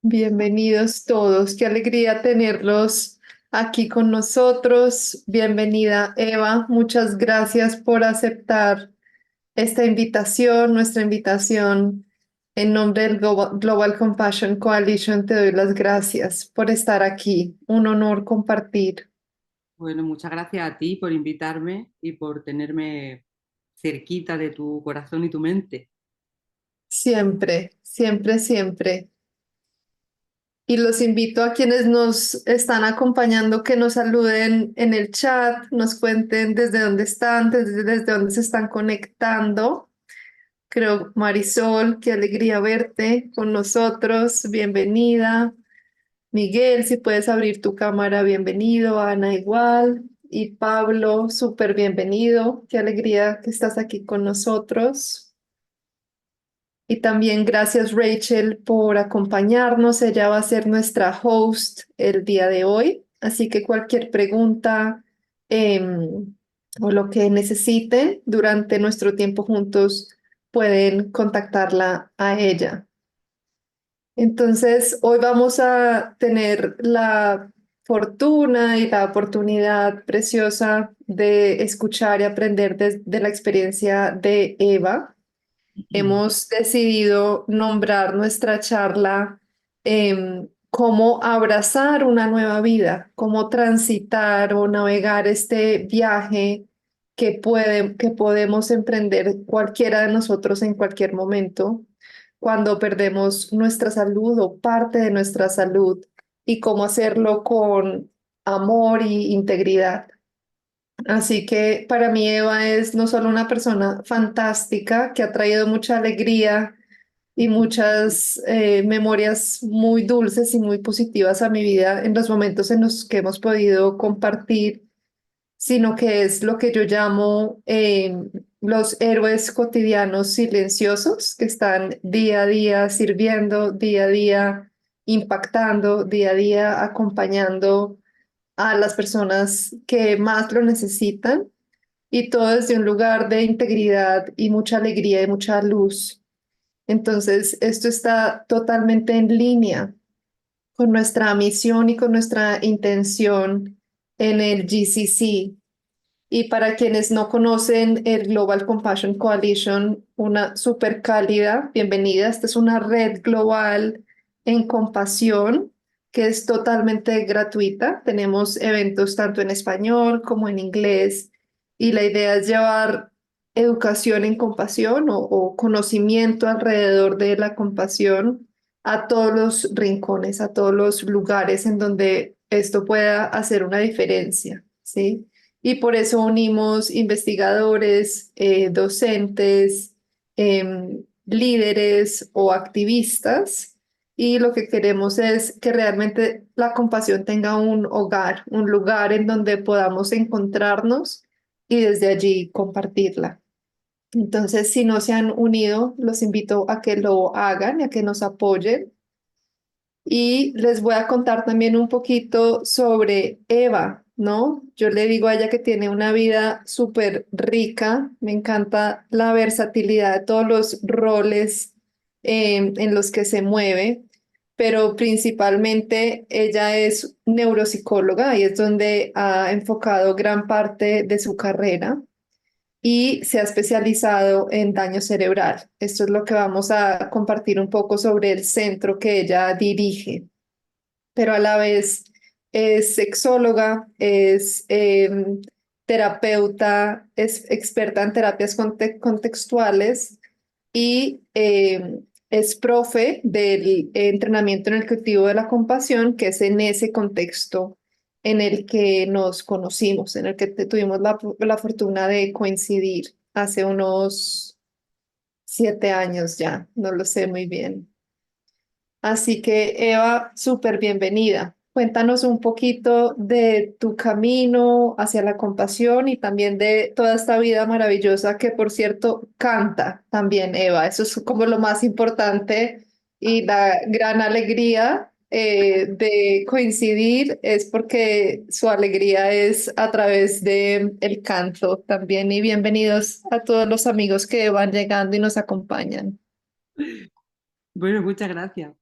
Bienvenidos todos, qué alegría tenerlos aquí con nosotros. Bienvenida Eva, muchas gracias por aceptar esta invitación, nuestra invitación. En nombre del Global Compassion Coalition te doy las gracias por estar aquí. Un honor compartir. Bueno, muchas gracias a ti por invitarme y por tenerme cerquita de tu corazón y tu mente. Siempre, siempre, siempre. Y los invito a quienes nos están acompañando que nos saluden en el chat, nos cuenten desde dónde están, desde dónde se están conectando. Creo, Marisol, qué alegría verte con nosotros. Bienvenida. Miguel, si puedes abrir tu cámara, bienvenido. Ana, igual. Y Pablo, súper bienvenido. Qué alegría que estás aquí con nosotros. Y también gracias Rachel por acompañarnos. Ella va a ser nuestra host el día de hoy. Así que cualquier pregunta o lo que necesiten durante nuestro tiempo juntos pueden contactarla a ella. Entonces, hoy vamos a tener la fortuna y la oportunidad preciosa de escuchar y aprender de la experiencia de Eva. Hemos decidido nombrar nuestra charla cómo abrazar una nueva vida, cómo transitar o navegar este viaje que podemos emprender cualquiera de nosotros en cualquier momento cuando perdemos nuestra salud o parte de nuestra salud y cómo hacerlo con amor y integridad. Así que para mí Eva es no solo una persona fantástica que ha traído mucha alegría y muchas memorias muy dulces y muy positivas a mi vida en los momentos en los que hemos podido compartir, sino que es lo que yo llamo los héroes cotidianos silenciosos que están día a día sirviendo, día a día impactando, día a día acompañando a las personas que más lo necesitan y todo desde un lugar de integridad y mucha alegría y mucha luz. Entonces, esto está totalmente en línea con nuestra misión y con nuestra intención en el GCC. Y para quienes no conocen el Global Compassion Coalition, una súper cálida bienvenida. Esta es una red global en compasión que es totalmente gratuita. Tenemos eventos tanto en español como en inglés y la idea es llevar educación en compasión o conocimiento alrededor de la compasión a todos los rincones, a todos los lugares en donde esto pueda hacer una diferencia, ¿sí? Y por eso unimos investigadores, docentes, líderes o activistas. Y lo que queremos es que realmente la compasión tenga un hogar, un lugar en donde podamos encontrarnos y desde allí compartirla. Entonces, si no se han unido, los invito a que lo hagan y a que nos apoyen. Y les voy a contar también un poquito sobre Eva, ¿no? Yo le digo a ella que tiene una vida súper rica, me encanta la versatilidad de todos los roles en los que se mueve, pero principalmente ella es neuropsicóloga y es donde ha enfocado gran parte de su carrera y se ha especializado en daño cerebral. Esto es lo que vamos a compartir un poco sobre el centro que ella dirige, pero a la vez es sexóloga, es terapeuta, es experta en terapias contextuales y es profe del entrenamiento en el cultivo de la compasión, que es en ese contexto en el que nos conocimos, en el que tuvimos la fortuna de coincidir hace unos 7 años ya, no lo sé muy bien. Así que Eva, súper bienvenida. Cuéntanos un poquito de tu camino hacia la compasión y también de toda esta vida maravillosa que, por cierto, canta también Eva. Eso es como lo más importante y la gran alegría de coincidir es porque su alegría es a través de el canto también. Y bienvenidos a todos los amigos que van llegando y nos acompañan. Bueno, muchas gracias.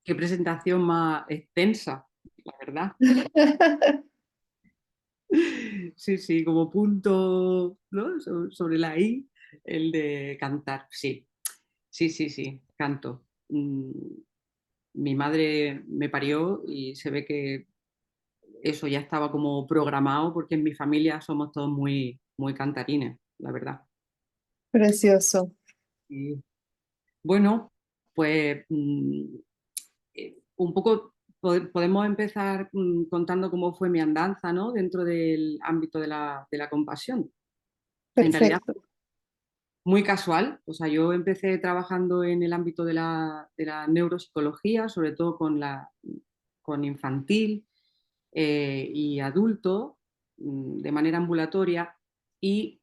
Qué presentación más extensa, la verdad. Sí, sí, como punto, ¿no? Sobre la I, el de cantar. Sí, sí, sí, sí, canto. Mi madre me parió y se ve que eso ya estaba como programado porque en mi familia somos todos muy, muy cantarines, la verdad. Precioso. Y bueno, pues un poco podemos empezar contando cómo fue mi andanza, ¿no? Dentro del ámbito de la compasión. En realidad, Perfecto. muy casual. O sea, yo empecé trabajando en el ámbito de la neuropsicología, sobre todo con infantil y adulto, de manera ambulatoria, y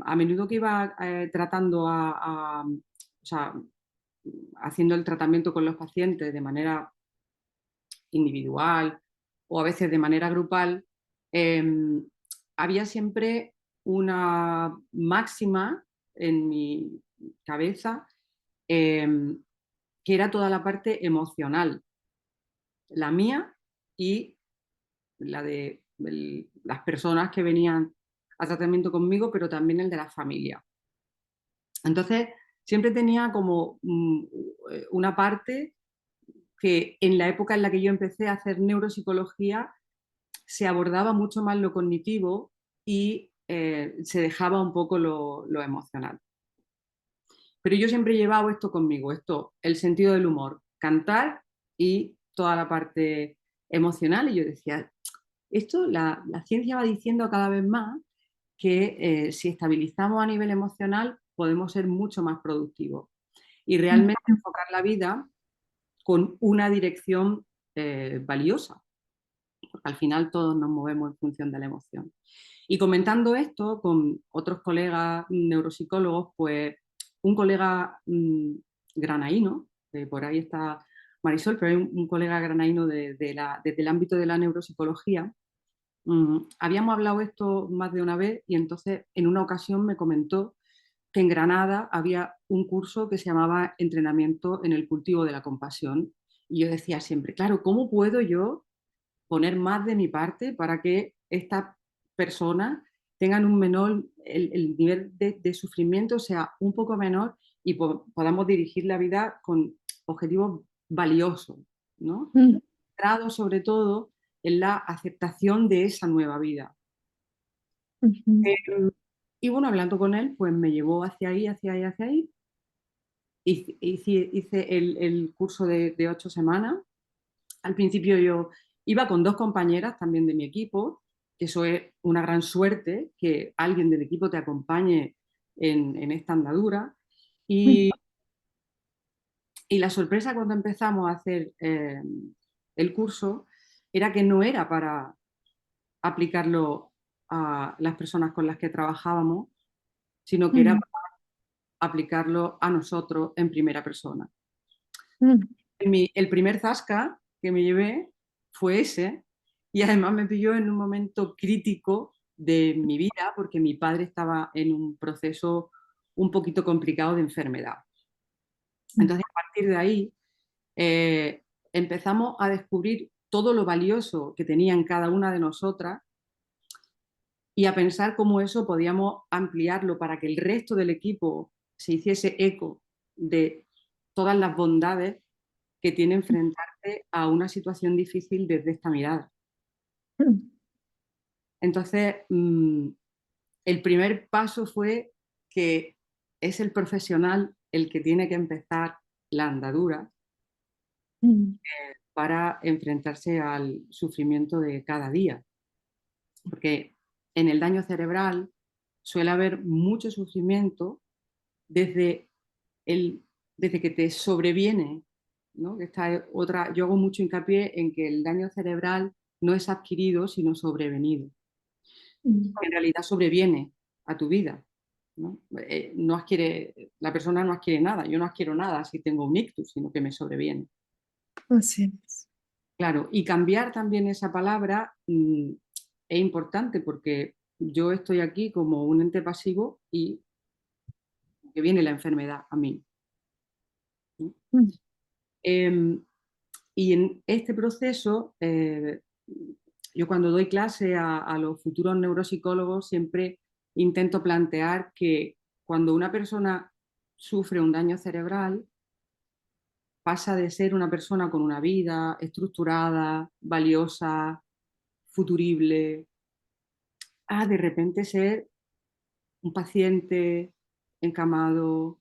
a menudo que iba tratando o sea, haciendo el tratamiento con los pacientes de manera individual o a veces de manera grupal, eh, había siempre una máxima en mi cabeza eh, que era toda la parte emocional, la mía y la de las personas que venían a tratamiento conmigo, pero también el de la familia. Entonces, siempre tenía como una parte que en la época en la que yo empecé a hacer neuropsicología se abordaba mucho más lo cognitivo y se dejaba un poco lo emocional. Pero yo siempre he llevado esto conmigo, esto, el sentido del humor, cantar y toda la parte emocional. Y yo decía, esto la ciencia va diciendo cada vez más que si estabilizamos a nivel emocional podemos ser mucho más productivos y realmente enfocar la vida con una dirección valiosa, porque al final todos nos movemos en función de la emoción. Y comentando esto con otros colegas neuropsicólogos, pues un colega granaíno, por ahí está Marisol, pero hay un colega granaíno desde el ámbito de la neuropsicología. Habíamos hablado esto más de una vez y entonces en una ocasión me comentó que en Granada había un curso que se llamaba Entrenamiento en el cultivo de la compasión. Y yo decía siempre, claro, ¿cómo puedo yo poner más de mi parte para que estas personas tengan un menor, el nivel de sufrimiento sea un poco menor y podamos dirigir la vida con objetivos valiosos, ¿no? Centrado sobre todo en la aceptación de esa nueva vida. Y bueno, hablando con él, pues me llevó hacia ahí, hacia ahí, hacia ahí. Hice el curso de 8 semanas. Al principio yo iba con dos compañeras también de mi equipo, que eso es una gran suerte, que alguien del equipo te acompañe en esta andadura. Y, y la sorpresa cuando empezamos a hacer el curso era que no era para aplicarlo a las personas con las que trabajábamos, sino que era para aplicarlo a nosotros en primera persona. El primer zasca que me llevé fue ese y además me pilló en un momento crítico de mi vida porque mi padre estaba en un proceso un poquito complicado de enfermedad. Entonces, a partir de ahí, eh, empezamos a descubrir todo lo valioso que tenía en cada una de nosotras y a pensar cómo eso podíamos ampliarlo para que el resto del equipo se hiciese eco de todas las bondades que tiene enfrentarse a una situación difícil desde esta mirada. Entonces, el primer paso fue que es el profesional el que tiene que empezar la andadura para enfrentarse al sufrimiento de cada día. Porque en el daño cerebral suele haber mucho sufrimiento desde, el, desde que te sobreviene, ¿no? Esta es otra, yo hago mucho hincapié en que el daño cerebral no es adquirido, sino sobrevenido. En realidad sobreviene a tu vida. ¿No? No adquiere, la persona no adquiere nada, yo no adquiero nada si tengo un ictus, sino que me sobreviene. Así es. Claro, y cambiar también esa palabra es importante porque yo estoy aquí como un ente pasivo y que viene la enfermedad a mí. ¿No? Eh, Y en este proceso, yo cuando doy clase a los futuros neuropsicólogos siempre intento plantear que cuando una persona sufre un daño cerebral, pasa de ser una persona con una vida estructurada, valiosa, futurible, a de repente ser un paciente encamado,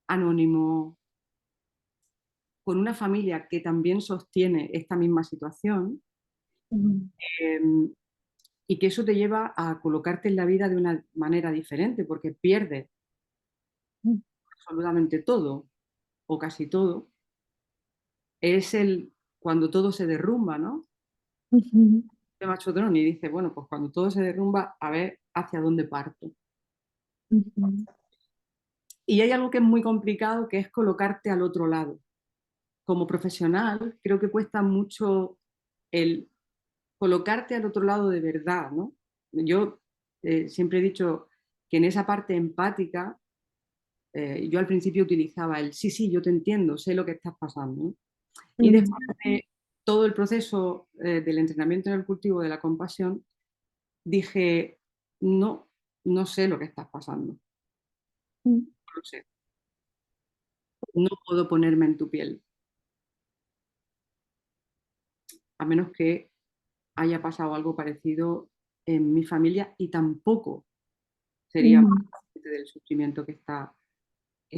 anónimo, con una familia que también sostiene esta misma situación, Mm, eh, y que eso te lleva a colocarte en la vida de una manera diferente, porque pierdes mm, absolutamente todo, o casi todo. Es cuando todo se derrumba, ¿no? ujú, De Macho Dron y dice, bueno, pues cuando todo se derrumba, a ver hacia dónde parto. ujú, Y hay algo que es muy complicado, que es colocarte al otro lado. Como profesional, creo que cuesta mucho el colocarte al otro lado de verdad, ¿no? Yo siempre he dicho que en esa parte empática, yo al principio utilizaba el sí, sí, yo te entiendo, sé lo que estás pasando, ¿no? Y mm, después de todo el proceso del entrenamiento en el cultivo de la compasión, dije, no, no sé lo que estás pasando, no mm, lo sé, no puedo ponerme en tu piel, a menos que haya pasado algo parecido en mi familia y tampoco sería más mm, consciente del sufrimiento que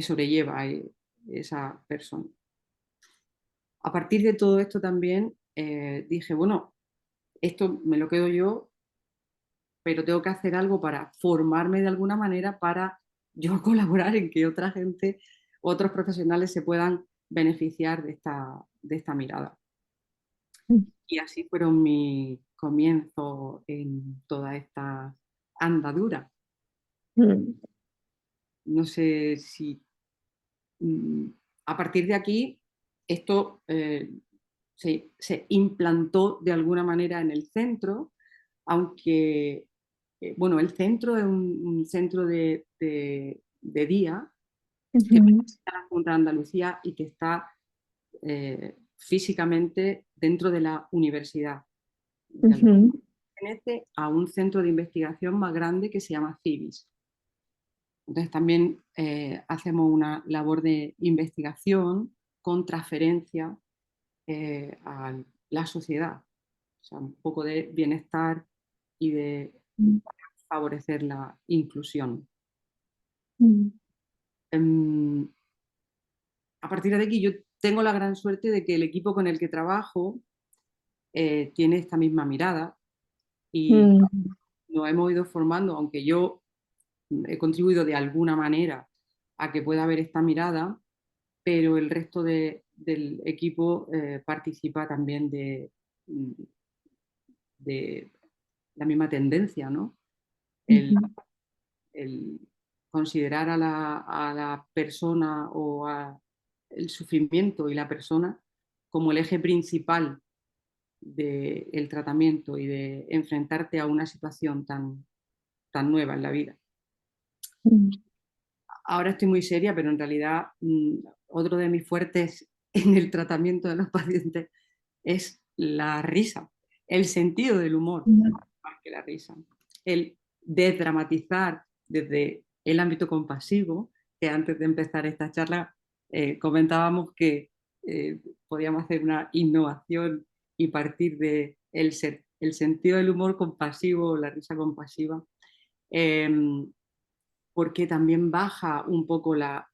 sobrelleva esa persona. A partir de todo esto también dije, bueno, esto me lo quedo yo, pero tengo que hacer algo para formarme de alguna manera para yo colaborar en que otra gente, otros profesionales se puedan beneficiar de esta mirada. mm, Y así fueron mi comienzo en toda esta andadura. mm, No sé si mm, a partir de aquí esto se implantó de alguna manera en el centro, aunque, bueno, el centro es un centro de día que ujú, pertenece a la Junta de Andalucía y que está físicamente dentro de la universidad de Andalucía. ujú, Pertenece a un centro de investigación más grande que se llama CIVIS. Entonces también hacemos una labor de investigación con transferencia a la sociedad, o sea, un poco de bienestar y de mm, favorecer la inclusión. mm, Em, a partir de aquí yo tengo la gran suerte de que el equipo con el que trabajo tiene esta misma mirada y mm, nos hemos ido formando, aunque yo he contribuido de alguna manera a que pueda haber esta mirada, pero el resto del equipo participa también de la misma tendencia, ¿no? El, ujú, el considerar a la persona o el sufrimiento y la persona como el eje principal del tratamiento y de enfrentarte a una situación tan nueva en la vida. mm, Ahora estoy muy seria, pero en realidad otro de mis fuertes en el tratamiento de los pacientes es la risa, el sentido del humor, mm, más que la risa, el desdramatizar desde el ámbito compasivo, que antes de empezar esta charla comentábamos que podíamos hacer una innovación y partir de el sentido del humor compasivo, la risa compasiva, eh, porque también baja un poco la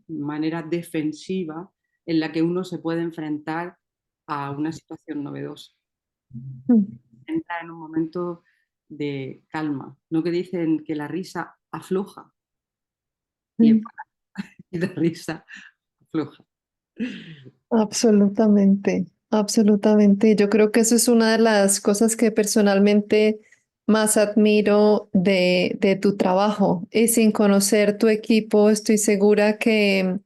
manera defensiva en la que uno se puede enfrentar a una situación novedosa. mm, Entra en un momento de calma, no que dicen que la risa afloja y, mm. y la risa afloja. Absolutamente, absolutamente. Yo creo que eso es una de las cosas que personalmente más admiro de tu trabajo. Y sin conocer tu equipo, estoy segura que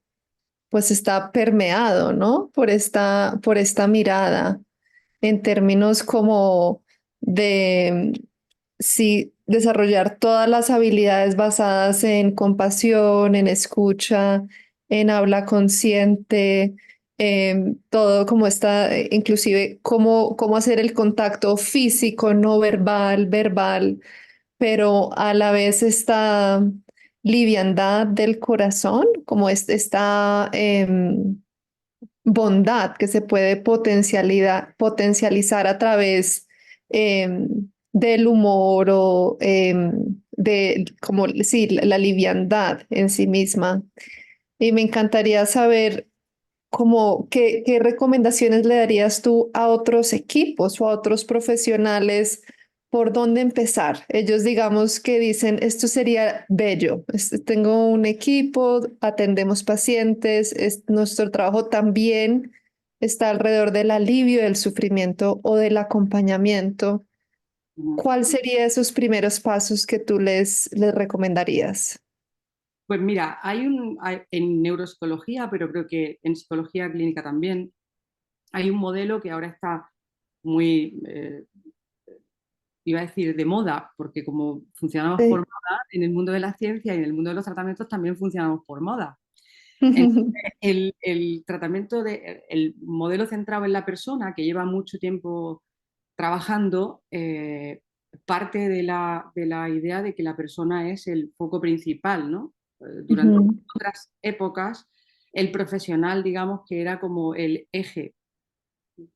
pues está permeado, ¿no? Por esta mirada en términos como de, sí, desarrollar todas las habilidades basadas en compasión, en escucha, en habla consciente, todo como está, inclusive cómo hacer el contacto físico, no verbal, verbal, pero a la vez esta liviandad del corazón, como esta bondad que se puede potencializar a través del humor o de, como, sí, la liviandad en sí misma. Y me encantaría saber como, ¿qué recomendaciones le darías tú a otros equipos o a otros profesionales por dónde empezar? Ellos digamos que dicen, esto sería bello, tengo un equipo, atendemos pacientes, nuestro trabajo también está alrededor del alivio del sufrimiento o del acompañamiento. Ujú. ¿Cuál serían esos primeros pasos que tú les recomendarías? Pues mira, en neuropsicología, pero creo que en psicología clínica también, hay un modelo que ahora está muy, iba a decir, de moda, porque como funcionamos por Sí. moda, en el mundo de la ciencia y en el mundo de los tratamientos también funcionamos por moda. Entonces, el modelo centrado en la persona, que lleva mucho tiempo trabajando, parte de la idea de que la persona es el foco principal, ¿no? Durante Ujú, otras épocas, el profesional, digamos, que era como el eje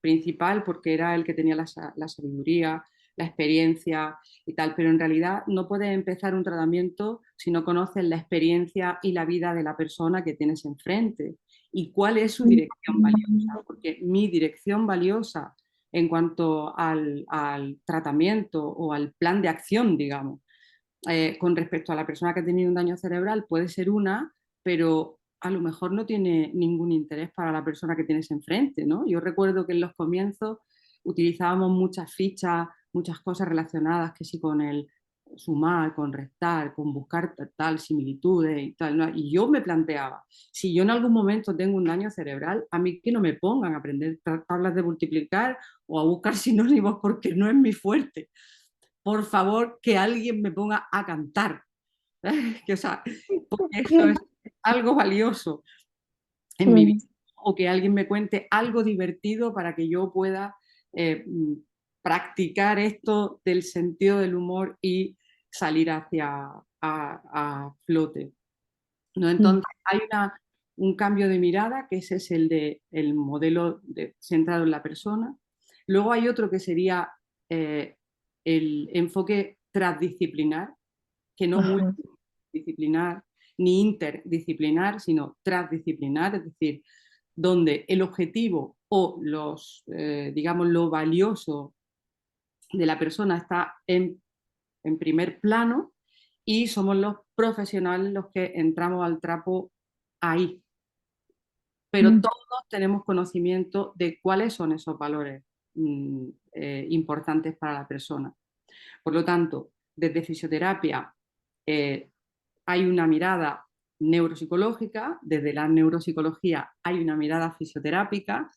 principal porque era el que tenía la sabiduría, la experiencia y tal, pero en realidad no puedes empezar un tratamiento si no conoces la experiencia y la vida de la persona que tienes enfrente y cuál es su dirección valiosa, ujú, porque mi dirección valiosa en cuanto al tratamiento o al plan de acción, digamos, con respecto a la persona que ha tenido un daño cerebral puede ser una, pero a lo mejor no tiene ningún interés para la persona que tienes enfrente, ¿no? Yo recuerdo que en los comienzos utilizábamos muchas fichas, muchas cosas relacionadas, que sí con el sumar, con restar, con buscar tal similitudes y tal, ¿no? Y yo me planteaba, si yo en algún momento tengo un daño cerebral, a mí que no me pongan a aprender tablas de multiplicar o a buscar sinónimos porque no es mi fuerte. Por favor, que alguien me ponga a cantar. Que, o sea, porque esto es algo valioso en mi vida, ujú, o que alguien me cuente algo divertido para que yo pueda eh, practicar esto del sentido del humor y salir hacia a flote, ¿no? ujú, Entonces hay un cambio de mirada, que ese es el de el modelo centrado en la persona. Luego hay otro que sería eh, el enfoque transdisciplinar, que no ajá, multidisciplinar ni interdisciplinar, sino transdisciplinar, es decir, donde el objetivo o digamos, lo valioso de la persona está en primer plano y somos los profesionales los que entramos al trapo ahí. Pero ujú, todos tenemos conocimiento de cuáles son esos valores importantes para la persona. Por lo tanto, desde fisioterapia eh, hay una mirada neuropsicológica, desde la neuropsicología hay una mirada fisioterápica,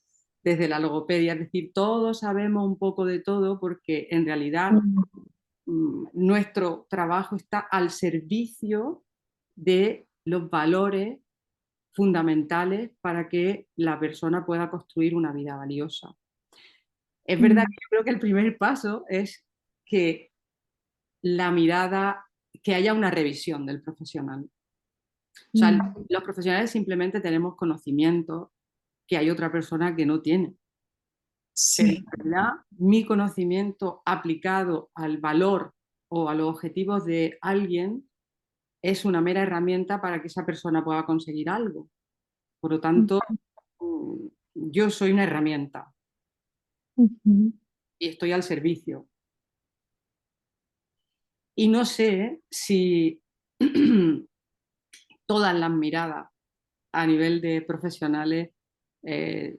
desde la logopedia, es decir, todos sabemos un poco de todo porque en realidad ujú, nuestro trabajo está al servicio de los valores fundamentales para que la persona pueda construir una vida valiosa. Es verdad ujú, que yo creo que el primer paso es que la mirada, que haya una revisión del profesional. O sea, ujú. los profesionales simplemente tenemos conocimiento que hay otra persona que no tiene. Pero en Sí. realidad, mi conocimiento aplicado al valor o a los objetivos de alguien es una mera herramienta para que esa persona pueda conseguir algo. Por lo tanto, yo soy una herramienta Ujú, y estoy al servicio. Y no sé si todas las miradas a nivel de profesionales eh,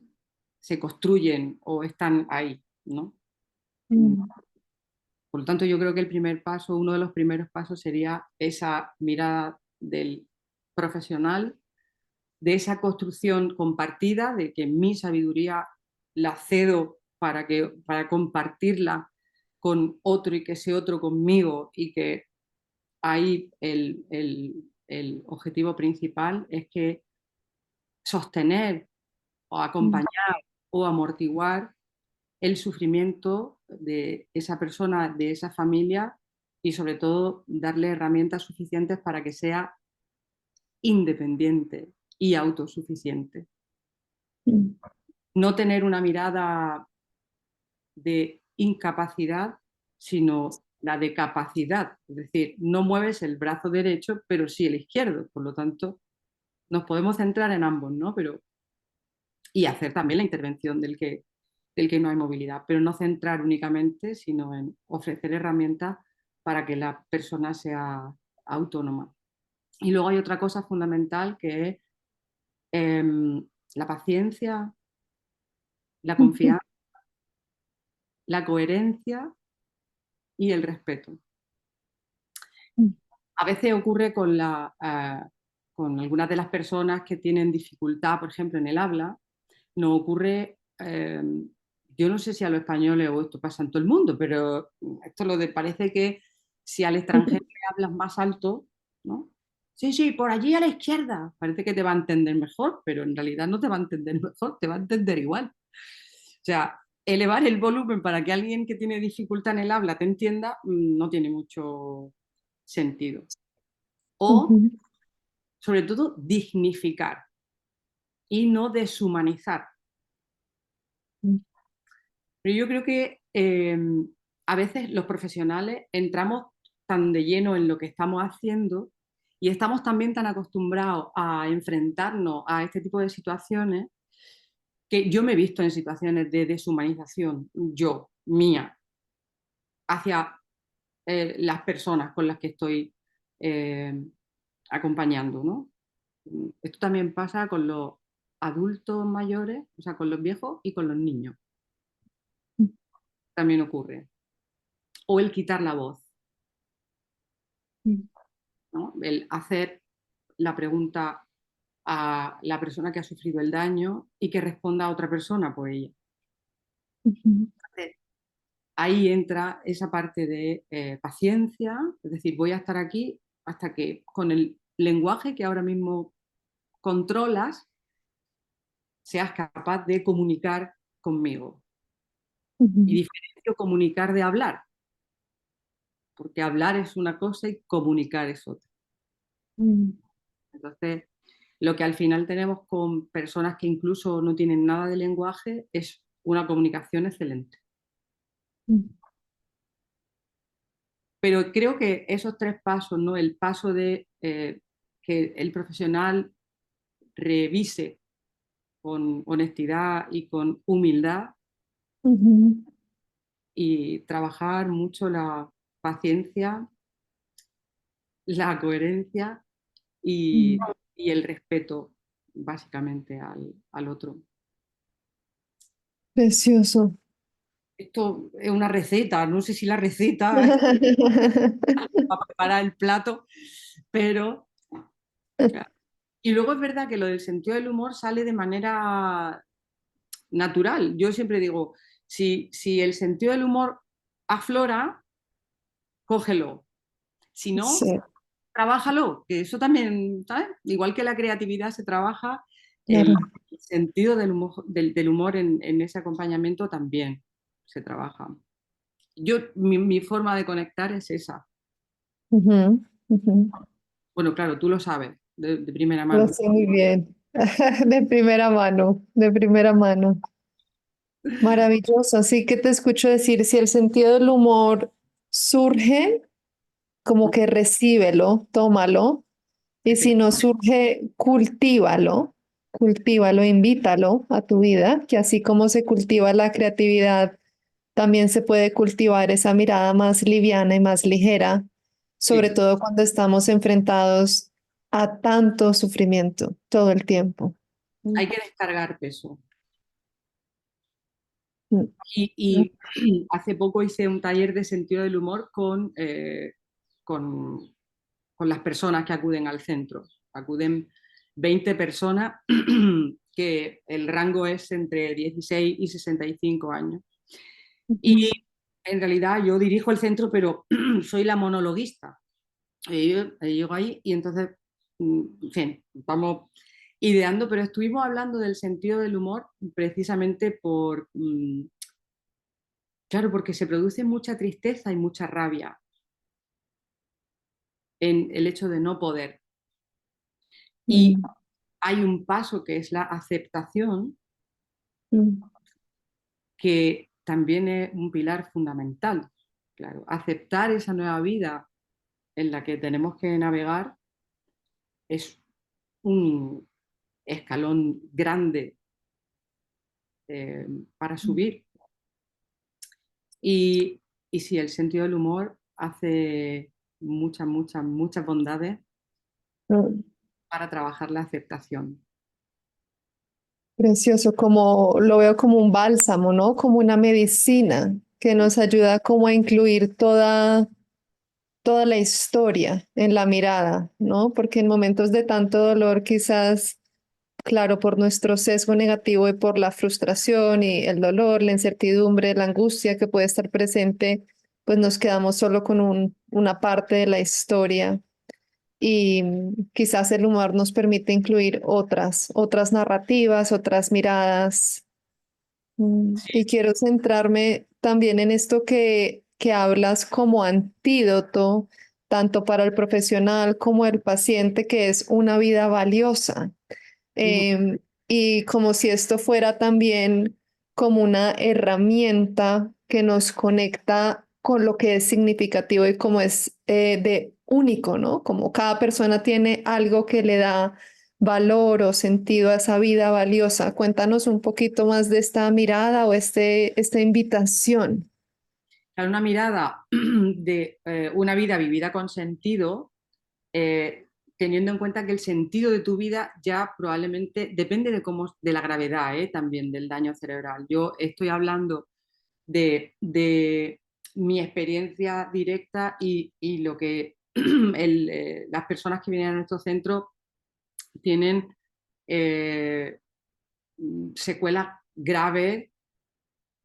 se construyen o están ahí, ¿no? ujú, Por lo tanto, yo creo que el primer paso, uno de los primeros pasos sería esa mirada del profesional, de esa construcción compartida, de que mi sabiduría la cedo para compartirla con otro y que ese otro conmigo y que ahí el objetivo principal es que sostener o acompañar o amortiguar el sufrimiento de esa persona, de esa familia y sobre todo darle herramientas suficientes para que sea independiente y autosuficiente. No tener una mirada de incapacidad, sino la de capacidad. Es decir, no mueves el brazo derecho, pero sí el izquierdo. Por lo tanto, nos podemos centrar en ambos, ¿no? Y hacer también la intervención del que no hay movilidad, pero no centrar únicamente, sino en ofrecer herramientas para que la persona sea autónoma. Y luego hay otra cosa fundamental que es la paciencia, la confianza, la coherencia y el respeto. A veces ocurre con algunas de las personas que tienen dificultad, por ejemplo, en el habla, nos ocurre, yo no sé si a los españoles o esto pasa en todo el mundo, pero esto parece que si al extranjero le hablas más alto, ¿no? Sí, sí, por allí a la izquierda, parece que te va a entender mejor, pero en realidad no te va a entender mejor, te va a entender igual. O sea, elevar el volumen para que alguien que tiene dificultad en el habla te entienda no tiene mucho sentido. O, sobre todo, dignificar y no deshumanizar. Pero yo creo que a veces los profesionales entramos tan de lleno en lo que estamos haciendo y estamos también tan acostumbrados a enfrentarnos a este tipo de situaciones que yo me he visto en situaciones de deshumanización, yo, mía, hacia las personas con las que estoy eh, acompañando, ¿no? Esto también pasa con los adultos mayores, o sea, con los viejos y con los niños. También ocurre. O el quitar la voz, ¿no? El hacer la pregunta a la persona que ha sufrido el daño y que responda a otra persona por ella. Ahí entra esa parte de paciencia, es decir, voy a estar aquí hasta que con el lenguaje que ahora mismo controlas seas capaz de comunicar conmigo. Y diferencio comunicar de hablar, porque hablar es una cosa y comunicar es otra. Entonces, lo que al final tenemos con personas que incluso no tienen nada de lenguaje es una comunicación excelente. Pero creo que esos tres pasos, ¿no? El paso de que el profesional revise con honestidad y con humildad y trabajar mucho la paciencia, la coherencia y el respeto básicamente al otro. Precioso. Esto es una receta, no sé si la receta para preparar el plato, pero... Y luego es verdad que lo del sentido del humor sale de manera natural. Yo siempre digo, si el sentido del humor aflora, cógelo. Si no, Sí, trabájalo, que eso también, ¿sabes? Igual que la creatividad se trabaja, el claro. sentido del humor en ese acompañamiento también se trabaja. Mi forma de conectar es esa. Ujú, ujú. Bueno, claro, tú lo sabes de primera Lo mano. sé muy bien. De primera mano, de primera mano. Maravilloso. Así que te escucho decir, si el sentido del humor surge, como que recíbelo, tómalo. Y si no surge, cultívalo, invítalo a tu vida, que así como se cultiva la creatividad, también se puede cultivar esa mirada más liviana y más ligera, sobre Sí, todo cuando estamos enfrentados a tanto sufrimiento todo el tiempo. Mm, hay que descargar peso. mm, mm, Y hace poco hice un taller de sentido del humor con, con las personas que acuden al centro. Acuden 20 personas que el rango es entre 16 y 65 años. Y ujú, en realidad yo dirijo el centro, pero soy la monologuista. Y yo llego ahí y entonces, en fin, vamos. ideando, pero estuvimos hablando del sentido del humor precisamente claro, porque se produce mucha tristeza y mucha rabia en el hecho de no poder. Y Mm, hay un paso que es la aceptación, mm, que también es un pilar fundamental. Claro, aceptar esa nueva vida en la que tenemos que navegar es un escalón grande eh, para subir. Y, y sí, el sentido del humor hace muchas, muchas, muchas bondades mm. para trabajar la aceptación. Precioso, como lo veo como un bálsamo, ¿no? Como una medicina que nos ayuda como a incluir toda la historia en la mirada, ¿no? Porque en momentos de tanto dolor, quizás, claro, por nuestro sesgo negativo y por la frustración y el dolor, la incertidumbre, la angustia que puede estar presente, pues nos quedamos solo con una parte de la historia y quizás el humor nos permite incluir otras narrativas, otras miradas. Y quiero centrarme también en esto que hablas como antídoto, tanto para el profesional como el paciente, que es una vida valiosa. Ujú. Em, y como si esto fuera también como una herramienta que nos conecta con lo que es significativo y como es de único, ¿no? Como cada persona tiene algo que le da valor o sentido a esa vida valiosa. Cuéntanos un poquito más de esta mirada o esta invitación. Claro, una mirada de una vida vivida con sentido, teniendo en cuenta que el sentido de tu vida ya probablemente depende de la gravedad, también del daño cerebral. Yo estoy hablando de mi experiencia directa y lo que las personas que vienen a nuestro centro tienen eh, secuelas graves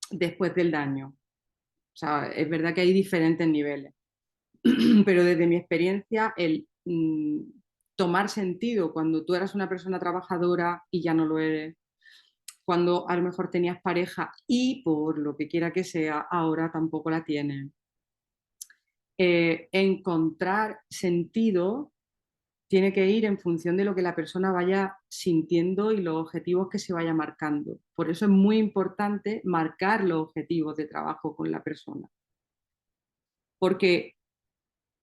después del daño. O sea, es verdad que hay diferentes niveles, pero desde mi experiencia, el tomar sentido cuando tú eras una persona trabajadora y ya no lo eres, cuando a lo mejor tenías pareja y por lo que quiera que sea, ahora tampoco la tienes. Encontrar sentido tiene que ir en función de lo que la persona vaya sintiendo y los objetivos que se vaya marcando. Por eso es muy importante marcar los objetivos de trabajo con la persona, porque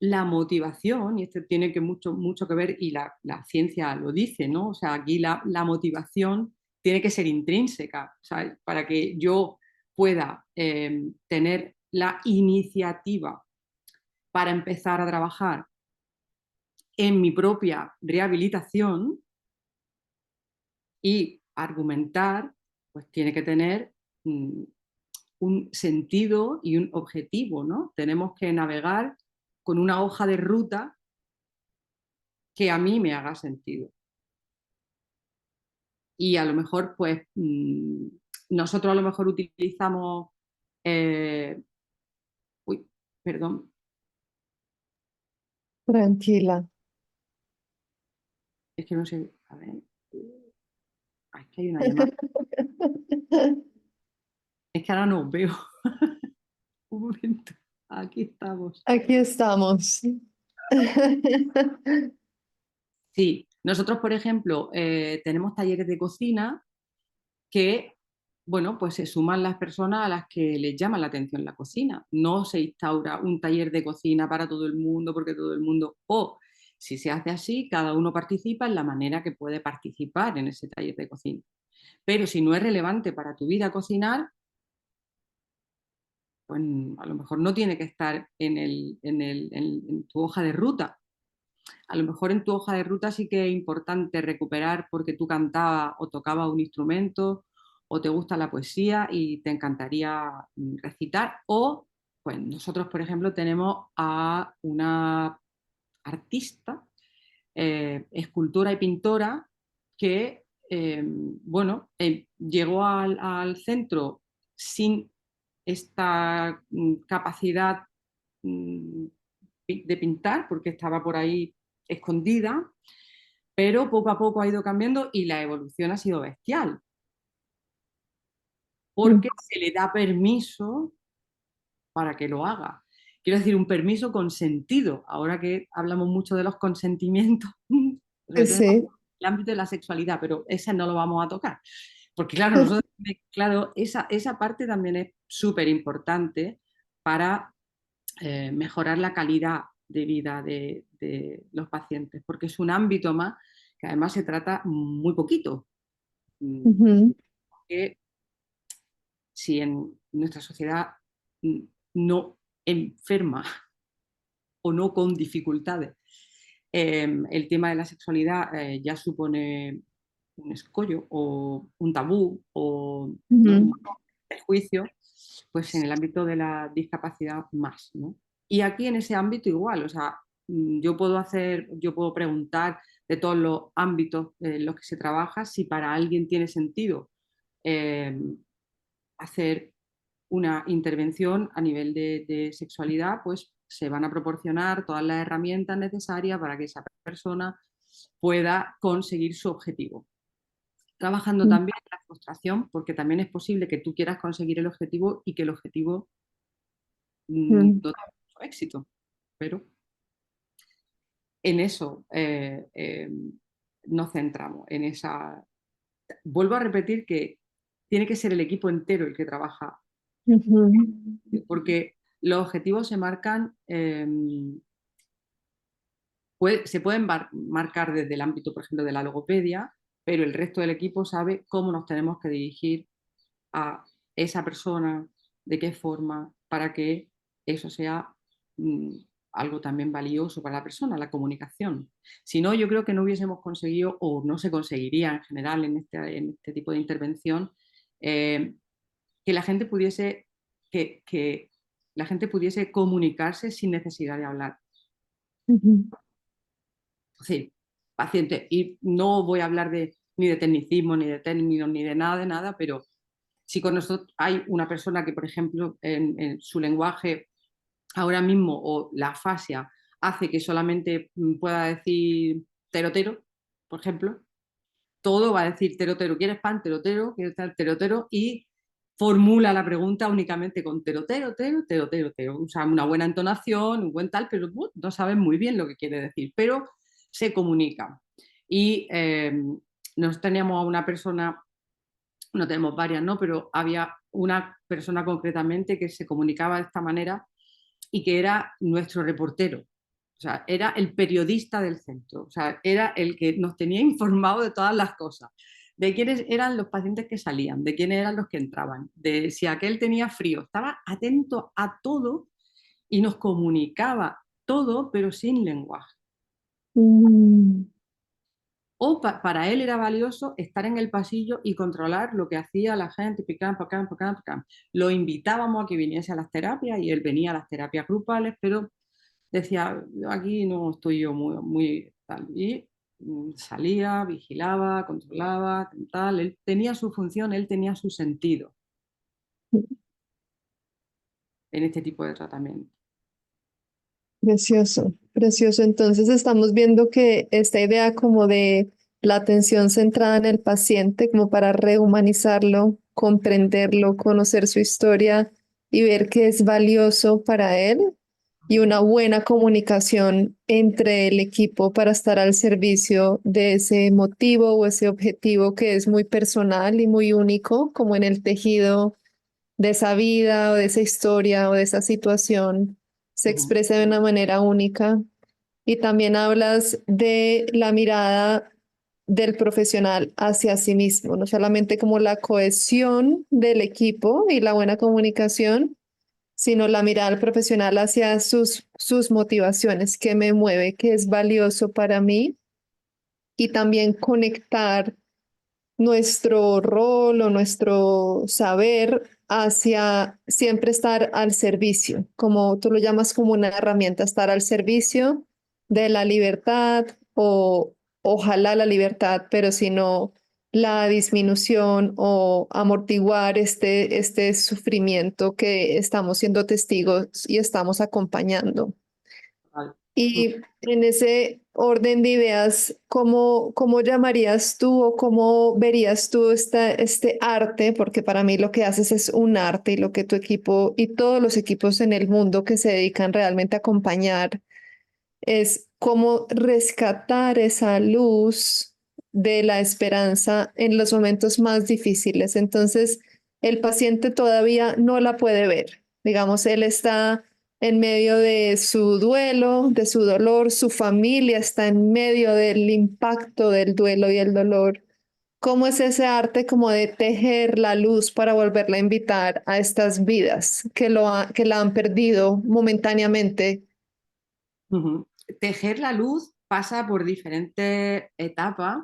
la motivación, y esto tiene que mucho, mucho que ver, y la ciencia lo dice, ¿no? O sea, aquí la motivación tiene que ser intrínseca, o sea, para que yo pueda tener la iniciativa para empezar a trabajar en mi propia rehabilitación y argumentar, pues tiene que tener un sentido y un objetivo, ¿no? Tenemos que navegar con una hoja de ruta que a mí me haga sentido. Y a lo mejor, pues, nosotros a lo mejor utilizamos, eh, uy, perdón, Tranquila. es que no sé, a ver, es que hay una llamada, es que ahora no os veo, un momento, aquí estamos. Aquí estamos. Sí, nosotros, por ejemplo, tenemos talleres de cocina que, bueno, pues se suman las personas a las que les llama la atención la cocina. No se instaura un taller de cocina para todo el mundo porque todo el mundo, o si se hace así, cada uno participa en la manera que puede participar en ese taller de cocina. Pero si no es relevante para tu vida cocinar, pues a lo mejor no tiene que estar en tu hoja de ruta. A lo mejor en tu hoja de ruta sí que es importante recuperar porque tú cantabas o tocabas un instrumento o te gusta la poesía y te encantaría recitar. O, pues nosotros, por ejemplo, tenemos a una artista, escultora y pintora que, bueno, llegó al centro sin esta capacidad mm, de pintar porque estaba por ahí escondida, pero poco a poco ha ido cambiando y la evolución ha sido bestial, porque se le da permiso para que lo haga. Quiero decir, un permiso consentido. Ahora que hablamos mucho de los consentimientos, sobre todo en Sí. el ámbito de la sexualidad, pero ese no lo vamos a tocar. Porque claro, nosotros, claro, esa parte también es súper importante para mejorar la calidad de vida de los pacientes, porque es un ámbito más que además se trata muy poquito. Ujú, Que si en nuestra sociedad no enferma o no con dificultades, el tema de la sexualidad ya supone un escollo o un tabú o, ¿no?, un ujú, prejuicio, pues en el ámbito de la discapacidad más, ¿no? Y aquí en ese ámbito igual, o sea, yo puedo preguntar de todos los ámbitos en los que se trabaja si para alguien tiene sentido eh, hacer una intervención a nivel de sexualidad, pues se van a proporcionar todas las herramientas necesarias para que esa persona pueda conseguir su objetivo. Trabajando también en la frustración, porque también es posible que tú quieras conseguir el objetivo y que el objetivo ujú, no tenga mucho éxito, pero en eso nos centramos, en esa... Vuelvo a repetir que tiene que ser el equipo entero el que trabaja, ujú, porque los objetivos se marcan, se pueden marcar desde el ámbito, por ejemplo, de la logopedia, pero el resto del equipo sabe cómo nos tenemos que dirigir a esa persona, de qué forma, para que eso sea mm, algo también valioso para la persona, la comunicación. Si no, yo creo que no hubiésemos conseguido, o no se conseguiría en general en este tipo de intervención, eh, que la gente pudiese, que la gente pudiese comunicarse sin necesidad de hablar. ujú, Sí, paciente. Y no voy a hablar ni de tecnicismo, ni de términos, ni de nada, pero si con nosotros hay una persona que, por ejemplo, en su lenguaje ahora mismo o la afasia hace que solamente pueda decir terotero, por ejemplo, todo va a decir terotero, ¿quieres pan? Terotero, ¿quieres tal? Terotero y formula la pregunta únicamente con terotero, tero, terotero, tero. O sea, una buena entonación, un buen tal, pero no saben muy bien lo que quiere decir, pero se comunica. Y nos teníamos a una persona, no tenemos varias, ¿no? Pero había una persona concretamente que se comunicaba de esta manera y que era nuestro reportero. O sea, era el periodista del centro. O sea, era el que nos tenía informado de todas las cosas. De quiénes eran los pacientes que salían, de quiénes eran los que entraban, de si aquel tenía frío. Estaba atento a todo y nos comunicaba todo, pero sin lenguaje. mm, O para él era valioso estar en el pasillo y controlar lo que hacía la gente, picam, picam, picam, picam. Lo invitábamos a que viniese a las terapias y él venía a las terapias grupales, pero decía, aquí no estoy yo muy tal. Y salía, vigilaba, controlaba, tal. Él tenía su función, él tenía su sentido en este tipo de tratamiento. precioso, precioso. Entonces estamos viendo que esta idea como de la atención centrada en el paciente, como para rehumanizarlo, comprenderlo, conocer su historia y ver que es valioso para él y una buena comunicación entre el equipo para estar al servicio de ese motivo o ese objetivo que es muy personal y muy único, como en el tejido de esa vida o de esa historia o de esa situación se Ujú. expresa de una manera única. Y también hablas de la mirada del profesional hacia sí mismo, no solamente como la cohesión del equipo y la buena comunicación, sino la mirada del profesional hacia sus motivaciones, qué me mueve, qué es valioso para mí, y también conectar nuestro rol o nuestro saber hacia siempre estar al servicio, como tú lo llamas como una herramienta, estar al servicio de la libertad o ojalá la libertad, pero si no la disminución o amortiguar este sufrimiento que estamos siendo testigos y estamos acompañando. Y en ese orden de ideas, ¿cómo llamarías tú o cómo verías tú este arte? Porque para mí lo que haces es un arte y lo que tu equipo y todos los equipos en el mundo que se dedican realmente a acompañar es cómo rescatar esa luz de la esperanza en los momentos más difíciles. Entonces, el paciente todavía no la puede ver. Digamos, él está en medio de su duelo, de su dolor, su familia está en medio del impacto del duelo y el dolor. ¿Cómo es ese arte como de tejer la luz para volverla a invitar a estas vidas que la han perdido momentáneamente? Ujú. Tejer la luz pasa por diferentes etapas.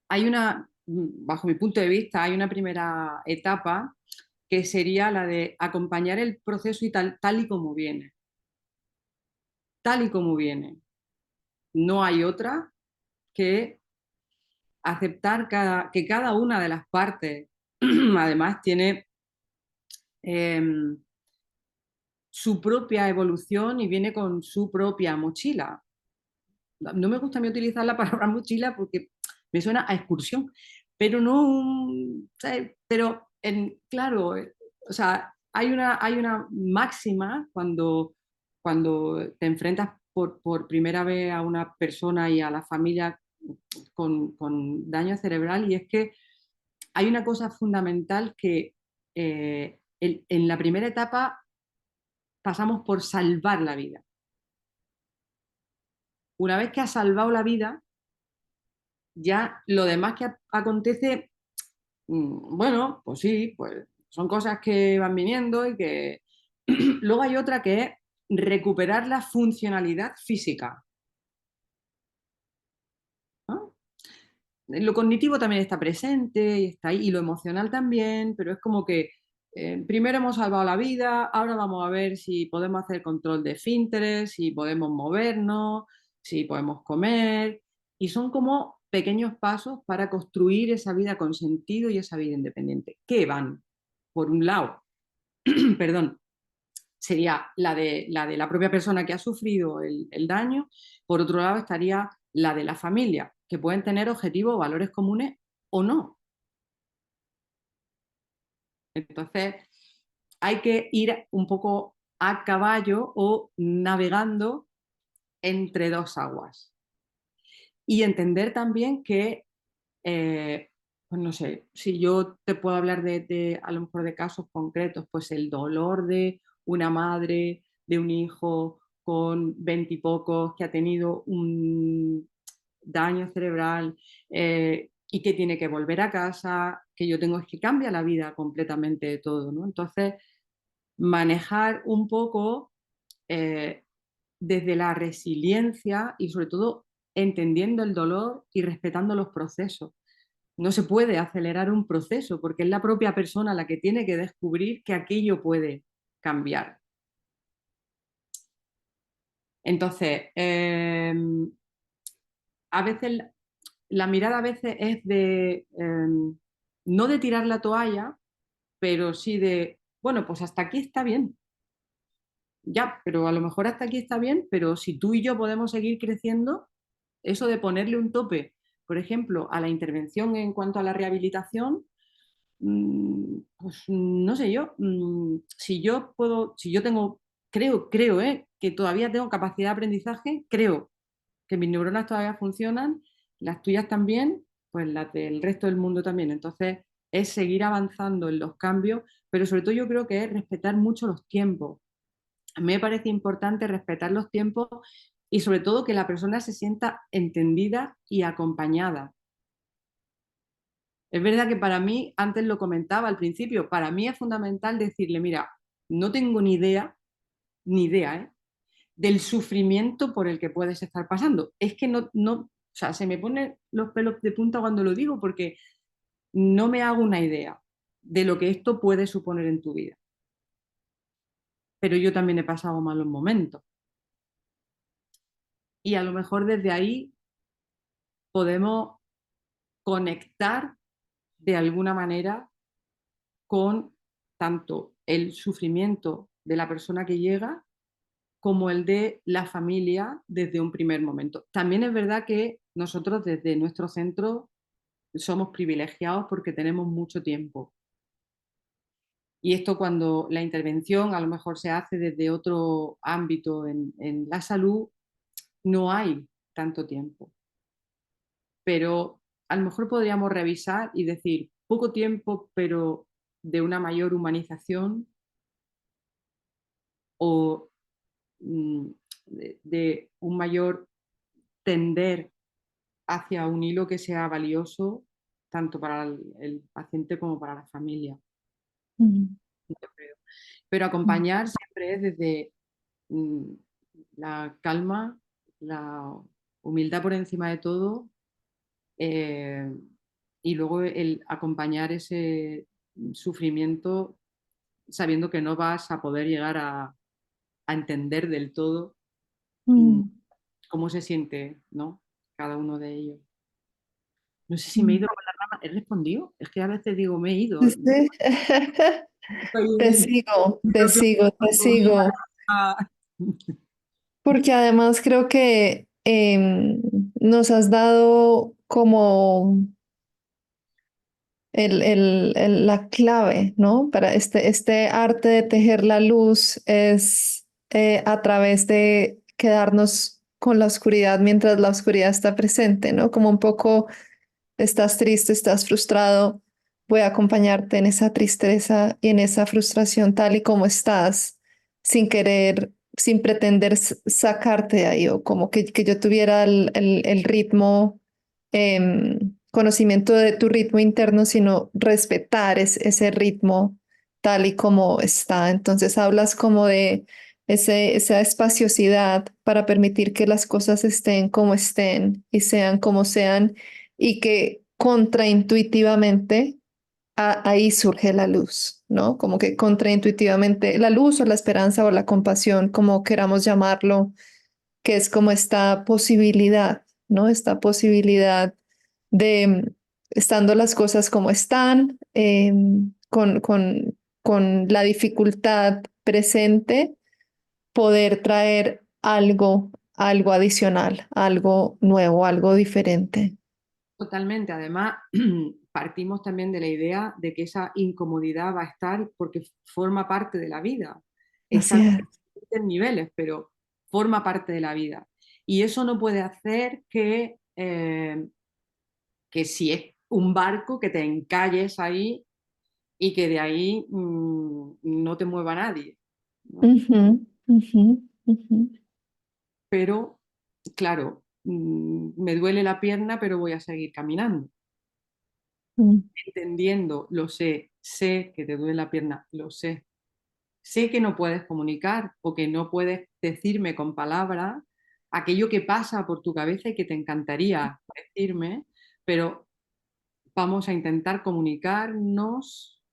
Hay una, bajo mi punto de vista, hay una primera etapa que sería la de acompañar el proceso y tal y como viene, tal y como viene. No hay otra que aceptar que cada una de las partes además tiene eh, su propia evolución y viene con su propia mochila. No me gusta a mí utilizar la palabra mochila porque me suena a excursión, pero no, ¿sabes? Pero claro, o sea, hay una máxima cuando te enfrentas por primera vez a una persona y a la familia con daño cerebral, y es que hay una cosa fundamental que en la primera etapa pasamos por salvar la vida. Una vez que has salvado la vida, ya lo demás que acontece, bueno, pues sí, pues son cosas que van viniendo y que luego hay otra que es recuperar la funcionalidad física, ¿no? Lo cognitivo también está presente y está ahí, y lo emocional también, pero es como que primero hemos salvado la vida, ahora vamos a ver si podemos hacer control de esfínteres, si podemos movernos, si podemos comer, y son como pequeños pasos para construir esa vida con sentido y esa vida independiente, que van, por un lado, perdón, sería la de la propia persona que ha sufrido el daño. Por otro lado estaría la de la familia, que pueden tener objetivos o valores comunes o no. Entonces, hay que ir un poco a caballo o navegando entre dos aguas. Y entender también que, pues no sé, si yo te puedo hablar a lo mejor de casos concretos, pues el dolor de una madre, de un hijo con veintipocos que ha tenido un daño cerebral y que tiene que volver a casa, que yo tengo es que cambia la vida completamente de todo, ¿no? Entonces, manejar un poco eh, desde la resiliencia y sobre todo entendiendo el dolor y respetando los procesos. No se puede acelerar un proceso porque es la propia persona la que tiene que descubrir que aquello puede cambiar. Entonces, a veces la mirada a veces es de no de tirar la toalla, pero sí de, bueno, pues hasta aquí está bien. Ya, pero a lo mejor hasta aquí está bien, pero si tú y yo podemos seguir creciendo, eso de ponerle un tope, por ejemplo, a la intervención en cuanto a la rehabilitación, pues no sé yo, si yo puedo, si yo tengo, creo, que todavía tengo capacidad de aprendizaje, creo que mis neuronas todavía funcionan, las tuyas también, pues las del resto del mundo también. Entonces, es seguir avanzando en los cambios, pero sobre todo yo creo que es respetar mucho los tiempos. A mí me parece importante respetar los tiempos y sobre todo que la persona se sienta entendida y acompañada. Es verdad que para mí, antes lo comentaba al principio, para mí es fundamental decirle, mira, no tengo ni idea, ¿eh? Del sufrimiento por el que puedes estar pasando. Es que o sea, se me ponen los pelos de punta cuando lo digo porque no me hago una idea de lo que esto puede suponer en tu vida. Pero yo también he pasado malos momentos. Y a lo mejor desde ahí podemos conectar de alguna manera con tanto el sufrimiento de la persona que llega como el de la familia desde un primer momento. También es verdad que nosotros desde nuestro centro somos privilegiados porque tenemos mucho tiempo. Y esto cuando la intervención a lo mejor se hace desde otro ámbito en la salud, no hay tanto tiempo. Pero a lo mejor podríamos revisar y decir poco tiempo, pero de una mayor humanización o de un mayor tender hacia un hilo que sea valioso tanto para el paciente como para la familia. Mm. Yo creo. Pero acompañar siempre es desde mm, la calma, la humildad por encima de todo, eh, y luego el acompañar ese sufrimiento sabiendo que no vas a poder llegar a entender del todo mm, Mm. cómo se siente, ¿no? Cada uno de ellos. No sé si me he Mm. ido por la rama. ¿He respondido? Es que a veces digo, me he ido. Sí. Estoy Te en sigo, mi te propio sigo, te sigo. Ah, Porque además creo que nos has dado como la clave, ¿no? Para este arte de tejer la luz es a través de quedarnos con la oscuridad mientras la oscuridad está presente, ¿no? Como un poco estás triste, estás frustrado, voy a acompañarte en esa tristeza y en esa frustración tal y como estás, sin querer, sin pretender sacarte de ahí, o como que yo tuviera el ritmo, conocimiento de tu ritmo interno, sino respetar ese ritmo tal y como está. Entonces hablas como de esa espaciosidad para permitir que las cosas estén como estén y sean como sean y que contraintuitivamente ahí surge la luz, ¿no? Como que contraintuitivamente la luz o la esperanza o la compasión, como queramos llamarlo, que es como esta posibilidad, ¿no? Esta posibilidad de, estando las cosas como están, con la dificultad presente, poder traer algo adicional, algo nuevo, algo diferente. totalmente. Además, partimos también de la idea de que esa incomodidad va a estar porque forma parte de la vida. Así Está en es. diferentes niveles, pero forma parte de la vida. Y eso no puede hacer que si es un barco, que te encalles ahí y que de ahí no te mueva nadie, ¿no? Ujú, ujú, ujú, Pero, claro, me duele la pierna, pero voy a seguir caminando. mm. Entendiendo, lo sé que te duele la pierna, lo sé que no puedes comunicar o que no puedes decirme con palabras aquello que pasa por tu cabeza y que te encantaría decirme, pero vamos a intentar comunicarnos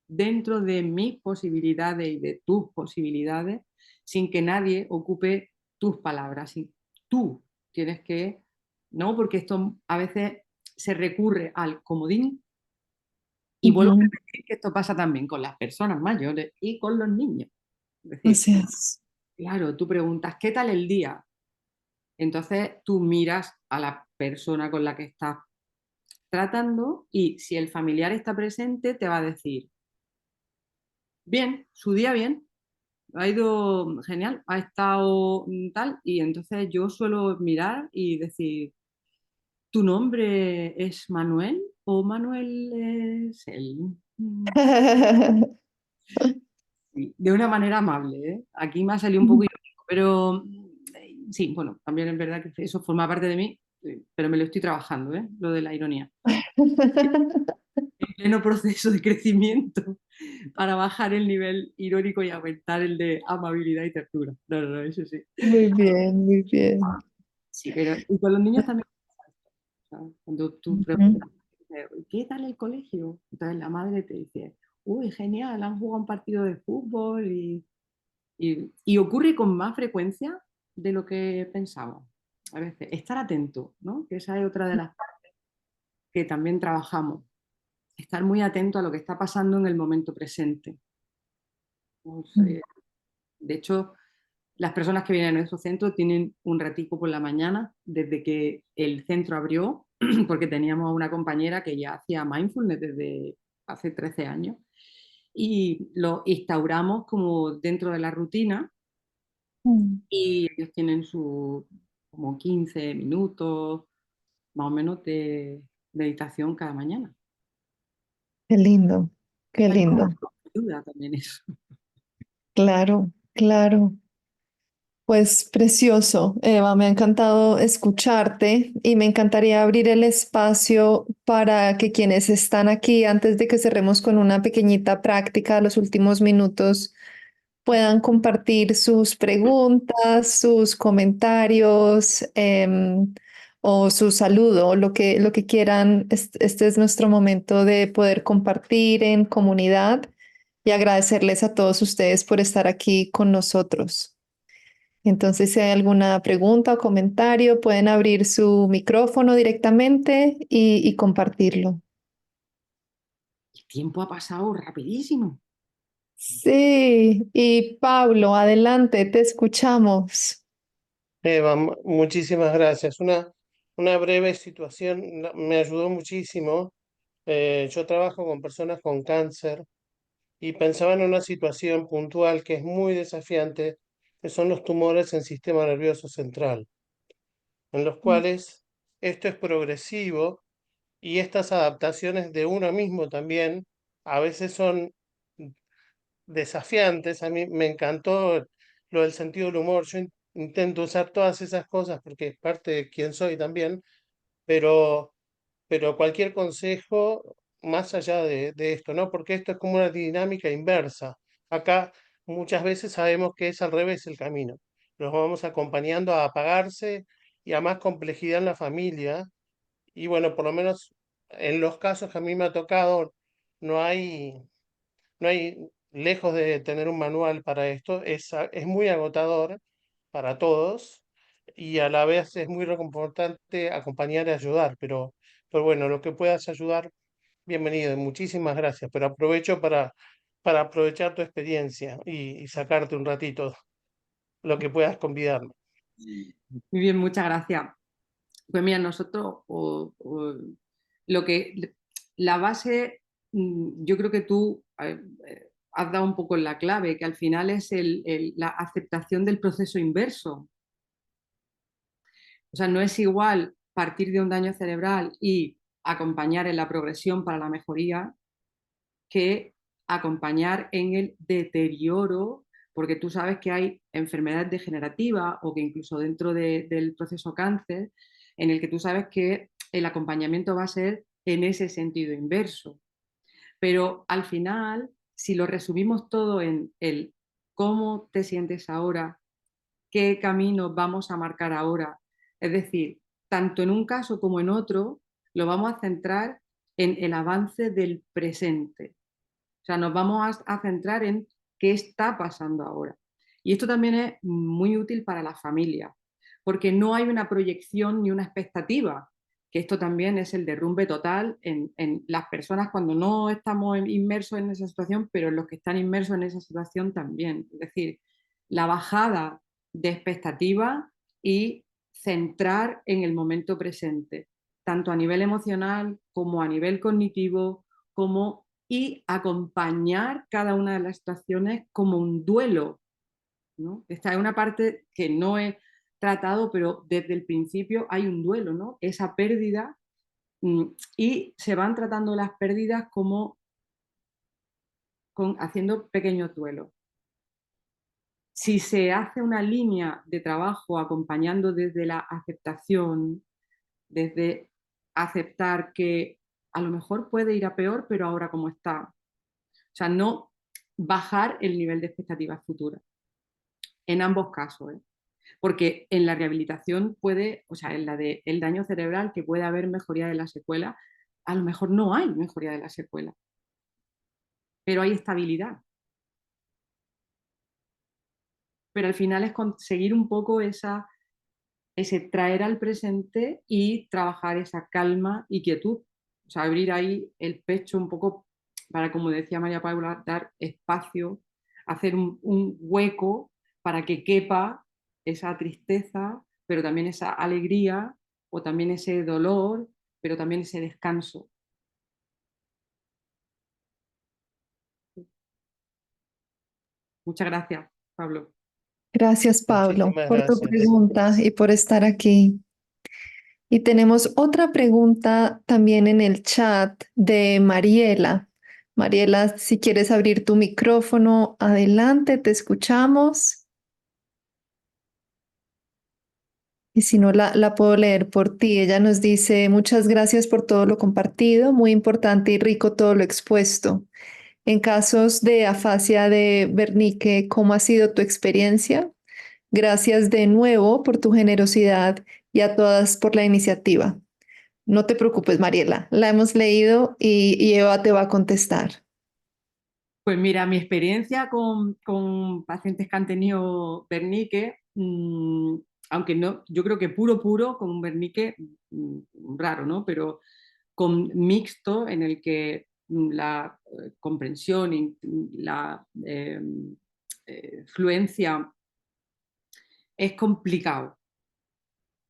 dentro de mis posibilidades y de tus posibilidades sin que nadie ocupe tus palabras. Y tú tienes que, ¿no? Porque esto a veces se recurre al comodín. Y vuelvo a Ujú. repetir que esto pasa también con las personas mayores y con los niños. Es decir, Así es. claro, tú preguntas, ¿qué tal el día? Entonces tú miras a la persona con la que estás tratando y si el familiar está presente, te va a decir, bien, su día bien, ha ido genial, ha estado tal. Y entonces yo suelo mirar y decir, ¿tu nombre es Manuel o Manuel es él? Sí, de una manera amable, ¿eh? Aquí me ha salido un poco irónico, pero sí, bueno, también es verdad que eso forma parte de mí, pero me lo estoy trabajando, ¿eh? Lo de la ironía. En pleno proceso de crecimiento para bajar el nivel irónico y aumentar el de amabilidad y ternura. No, no, no, eso sí. Muy bien, muy bien. Sí, pero y con los niños también, ¿sabes? Cuando tú Ujú. preguntas, ¿qué tal el colegio? Entonces la madre te dice, uy, genial, han jugado un partido de fútbol y ocurre con más frecuencia de lo que pensaba. A veces, estar atento, ¿no? Que esa es otra de las partes que también trabajamos. Estar muy atento a lo que está pasando en el momento presente. No sé. De hecho, las personas que vienen a nuestro centro tienen un ratico por la mañana desde que el centro abrió, porque teníamos a una compañera que ya hacía mindfulness desde hace 13 años y lo instauramos como dentro de la rutina Mm. y ellos tienen su como 15 minutos más o menos de meditación cada mañana. Qué lindo, qué Hay como lindo. ayuda también eso. Claro, claro. Pues precioso, Eva, me ha encantado escucharte y me encantaría abrir el espacio para que quienes están aquí, antes de que cerremos con una pequeñita práctica, los últimos minutos, puedan compartir sus preguntas, sus comentarios, o su saludo, lo que quieran. Este es nuestro momento de poder compartir en comunidad y agradecerles a todos ustedes por estar aquí con nosotros. Entonces, si hay alguna pregunta o comentario, pueden abrir su micrófono directamente y compartirlo. El tiempo ha pasado rapidísimo. Sí, y Pablo, adelante, te escuchamos. Eva, muchísimas gracias. Una breve situación me ayudó muchísimo. Yo trabajo con personas con cáncer y pensaba en una situación puntual que es muy desafiante, que son los tumores en sistema nervioso central, en los cuales esto es progresivo y estas adaptaciones de uno mismo también a veces son desafiantes. A mí me encantó lo del sentido del humor. Yo intento usar todas esas cosas porque es parte de quién soy también, pero, pero cualquier consejo más allá de esto, ¿no? Porque esto es como una dinámica inversa. Acá muchas veces sabemos que es al revés el camino. Los vamos acompañando a apagarse y a más complejidad en la familia. Y bueno, por lo menos en los casos que a mí me ha tocado, no hay no hay, lejos de tener un manual para esto, es muy agotador para todos y a la vez es muy reconfortante acompañar y ayudar, pero bueno, lo que puedas ayudar, bienvenido y muchísimas gracias, pero aprovecho para aprovechar tu experiencia y sacarte un ratito, lo que puedas convidarme. Muy bien, muchas gracias. Pues mira, nosotros lo que la base, yo creo que tú has dado un poco en la clave, que al final es la aceptación del proceso inverso. O sea, no es igual partir de un daño cerebral y acompañar en la progresión para la mejoría que acompañar en el deterioro, porque tú sabes que hay enfermedades degenerativas o que incluso dentro del proceso cáncer, en el que tú sabes que el acompañamiento va a ser en ese sentido inverso. Pero al final, si lo resumimos todo en el cómo te sientes ahora, qué camino vamos a marcar ahora, es decir, tanto en un caso como en otro, lo vamos a centrar en el avance del presente. O sea, nos vamos a centrar en qué está pasando ahora. Y esto también es muy útil para la familia, porque no hay una proyección ni una expectativa, que esto también es el derrumbe total en las personas cuando no estamos inmersos en esa situación, pero en los que están inmersos en esa situación también. Es decir, la bajada de expectativa y centrar en el momento presente, tanto a nivel emocional como a nivel cognitivo, como y acompañar cada una de las situaciones como un duelo, ¿no? Esta es una parte que no he tratado, pero desde el principio hay un duelo, ¿no? Esa pérdida, y se van tratando las pérdidas como haciendo pequeños duelos. Si se hace una línea de trabajo acompañando desde la aceptación, desde aceptar que a lo mejor puede ir a peor, pero ahora como está. O sea, no bajar el nivel de expectativas futuras, en ambos casos, ¿eh? Porque en la rehabilitación puede, o sea, en la de el daño cerebral, que puede haber mejoría de la secuela, a lo mejor no hay mejoría de la secuela, pero hay estabilidad. Pero al final es conseguir un poco ese traer al presente y trabajar esa calma y quietud. O sea, abrir ahí el pecho un poco para, como decía María Paula, dar espacio, hacer un hueco para que quepa esa tristeza, pero también esa alegría, o también ese dolor, pero también ese descanso. Muchas gracias, Pablo. Gracias, Pablo, Muchísimas por tu gracias. pregunta y por estar aquí. Y tenemos otra pregunta también en el chat de Mariela. Mariela, si quieres abrir tu micrófono, adelante, te escuchamos. Y si no, la puedo leer por ti. Ella nos dice, muchas gracias por todo lo compartido, muy importante y rico todo lo expuesto. En casos de afasia de Wernicke, ¿cómo ha sido tu experiencia? Gracias de nuevo por tu generosidad y a todas por la iniciativa. No te preocupes, Mariela, la hemos leído y Eva te va a contestar. Pues mira, mi experiencia con pacientes que han tenido Wernicke, aunque no, yo creo que puro, con un Wernicke raro, ¿no? Pero con mixto, en el que la comprensión y la fluencia es complicado.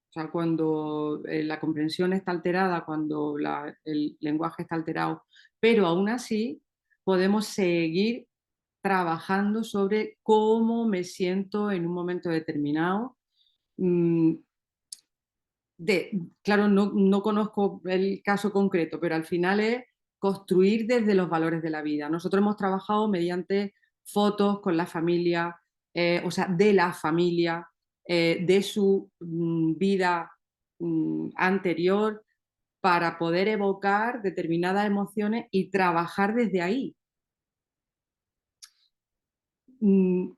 O sea, cuando la comprensión está alterada, cuando el lenguaje está alterado, pero aún así podemos seguir trabajando sobre cómo me siento en un momento determinado. Mm, claro, no conozco el caso concreto, pero al final es construir desde los valores de la vida. Nosotros hemos trabajado mediante fotos con la familia, o sea, de la familia, de su vida anterior, para poder evocar determinadas emociones y trabajar desde ahí,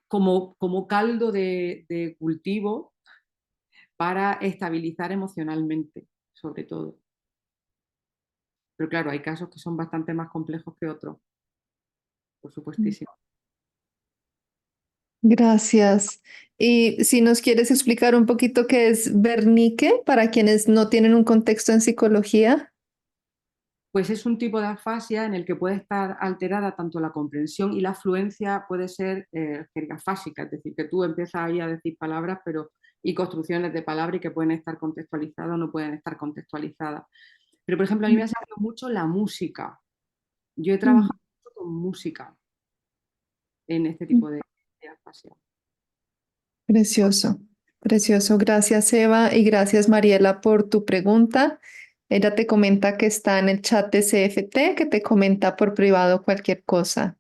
como caldo de cultivo para estabilizar emocionalmente, sobre todo. Pero claro, hay casos que son bastante más complejos que otros, por supuestísimo. Gracias. Y si nos quieres explicar un poquito qué es Wernicke para quienes no tienen un contexto en psicología. Pues es un tipo de afasia en el que puede estar alterada tanto la comprensión, y la fluencia puede ser jergafásica, es decir, que tú empiezas ahí a decir palabras y construcciones de palabras, y que pueden estar contextualizadas o no pueden estar contextualizadas. Pero, por ejemplo, a mí me ha servido mucho la música. Yo he Mm. trabajado mucho con música en este tipo de afasia. Precioso, precioso. Gracias, Eva, y gracias, Mariela, por tu pregunta. Ella te comenta que está en el chat de CFT, que te comenta por privado cualquier cosa.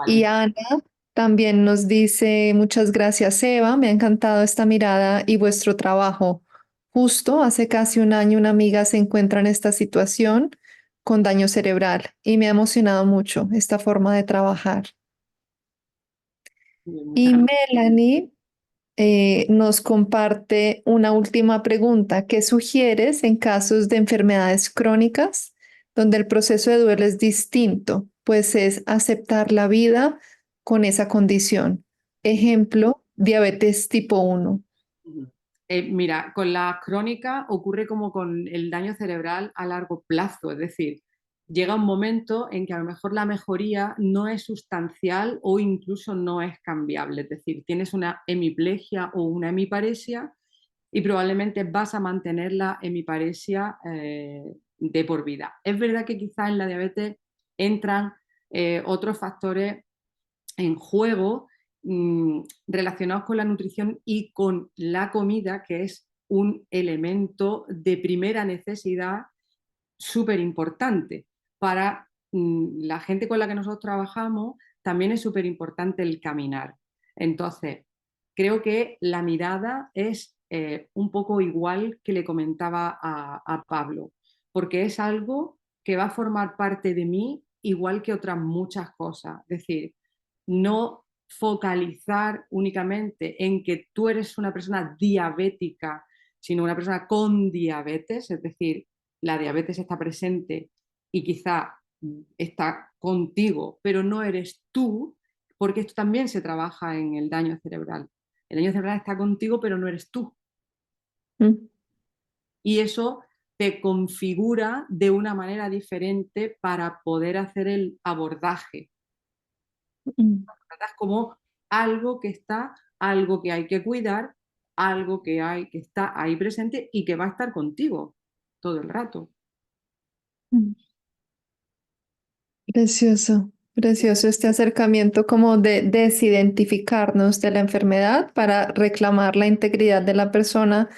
Y Vale. Ana también nos dice, muchas gracias, Eva, me ha encantado esta mirada y vuestro trabajo. Justo hace casi un año una amiga se encuentra en esta situación con daño cerebral y me ha emocionado mucho esta forma de trabajar. Muchas Y gracias. Melanie nos comparte una última pregunta. ¿Qué sugieres en casos de enfermedades crónicas donde el proceso de duelo es distinto? Pues es aceptar la vida con esa condición. Ejemplo, diabetes tipo 1. Mira, con la crónica ocurre como con el daño cerebral a largo plazo, es decir, llega un momento en que a lo mejor la mejoría no es sustancial o incluso no es cambiable, es decir, tienes una hemiplegia o una hemiparesia y probablemente vas a mantener la hemiparesia de por vida. Es verdad que quizás en la diabetes entran otros factores en juego relacionados con la nutrición y con la comida, que es un elemento de primera necesidad súper importante. Para la gente con la que nosotros trabajamos, también es súper importante el caminar. Entonces, creo que la mirada es un poco igual que le comentaba a Pablo, porque es algo que va a formar parte de mí igual que otras muchas cosas. Es decir, no focalizar únicamente en que tú eres una persona diabética, sino una persona con diabetes, es decir, la diabetes está presente y quizá está contigo, pero no eres tú, porque esto también se trabaja en el daño cerebral. El daño cerebral está contigo, pero no eres tú. Mm, Y eso te configura de una manera diferente para poder hacer el abordaje. mm, Tratas como algo que está algo que hay que cuidar, algo que está ahí presente y que va a estar contigo todo el rato. Mm. Precioso, precioso este acercamiento como de desidentificarnos de la enfermedad para reclamar la integridad de la persona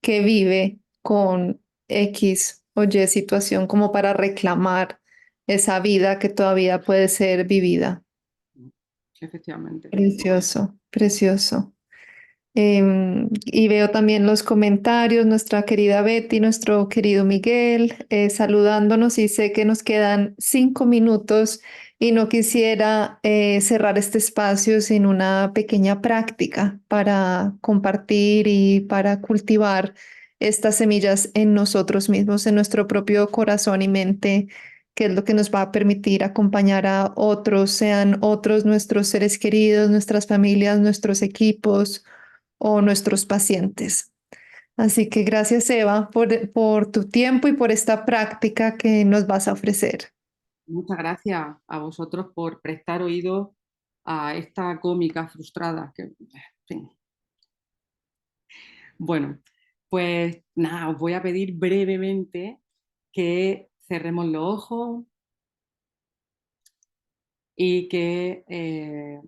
que vive con X o Y situación, como para reclamar esa vida que todavía puede ser vivida. Efectivamente. Precioso, precioso. Y veo también los comentarios, nuestra querida Betty, nuestro querido Miguel, saludándonos y sé que nos quedan 5 minutos y no quisiera cerrar este espacio sin una pequeña práctica para compartir y para cultivar estas semillas en nosotros mismos, en nuestro propio corazón y mente, que es lo que nos va a permitir acompañar a otros, sean otros nuestros seres queridos, nuestras familias, nuestros equipos o nuestros pacientes. Así que gracias, Eva, por tu tiempo y por esta práctica que nos vas a ofrecer. Muchas gracias a vosotros por prestar oído a esta cómica frustrada. Que, en fin. Bueno, pues nada, os voy a pedir brevemente que cerremos los ojos y que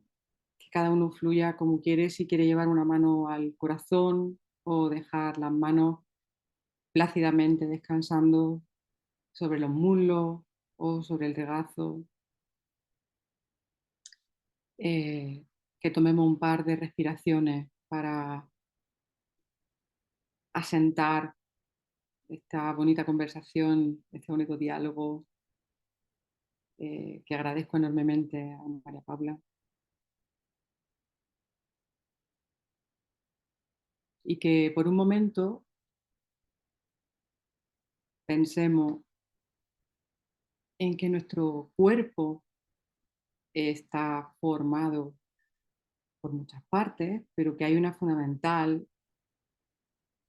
cada uno fluya como quiere, si quiere llevar una mano al corazón o dejar las manos plácidamente descansando sobre los muslos o sobre el regazo. Que tomemos un par de respiraciones para asentar esta bonita conversación, este bonito diálogo, que agradezco enormemente a María Paula. Y que por un momento pensemos en que nuestro cuerpo está formado por muchas partes, pero que hay una fundamental